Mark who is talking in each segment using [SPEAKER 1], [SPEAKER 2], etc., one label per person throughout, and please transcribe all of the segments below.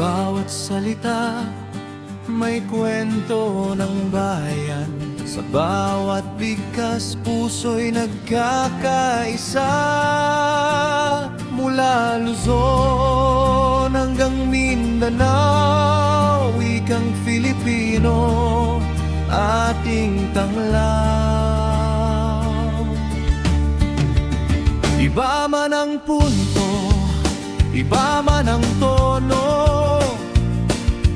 [SPEAKER 1] bawat salita may kwento ng bayan. Sa bawat bigkas puso'y nagkakaisa. Mula Luzon hanggang Mindanao, wikang Filipino ating tanglaw. Iba man ang punto, iba man ang tono,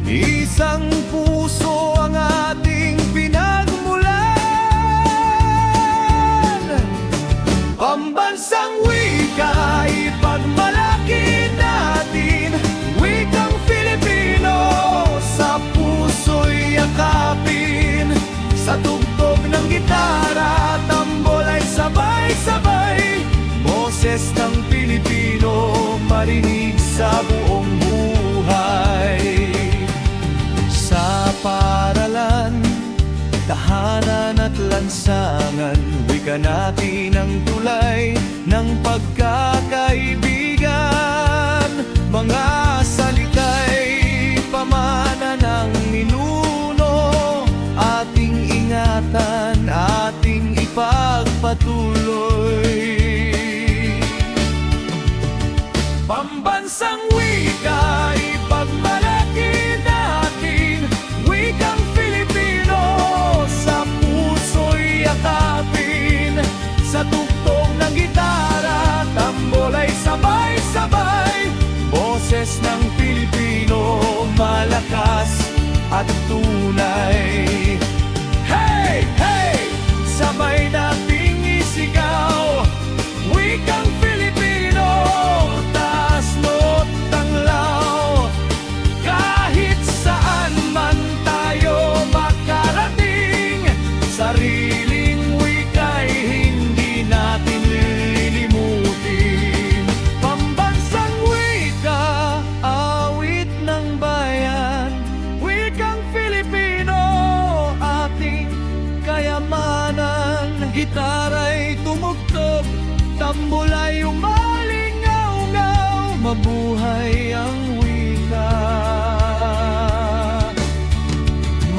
[SPEAKER 1] isang puso ang ating pinagmulan. Pambansang wika, ipagmalaki natin, wikang Filipino, sa puso'y yakapin. Sa tugtog ng gitara, tambol ay sabay-sabay, boses ng Pilipino marinig sa buong buhay. Sa paaralan, tahanan at lansangan, wika natin ang tulay ng pagkakaibigan. Mga salita'y pamana ng ninuno, ating ingatan, ating ipagpatuloy. Pambansang wika, ipagmalaki natin, wikang Filipino, sa puso'y yakapin. Sa tugtog ng gitara, tambol ay sabay-sabay, boses ng Pilipino malakas at tunay. Hey! Hey! Sabay nating isigaw, wikang Filipino, taas no't tanglaw. Kahit saan man tayo makarating, sariling wika'y hindi natin lilimutin. Pambansang wika, awit ng bayan, wikang Filipino, ating kayamanan. Gitara'y tumugtog, tambol ay umalingaw-ngaw, mabuhay ang wika,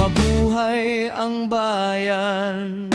[SPEAKER 1] mabuhay ang bayan.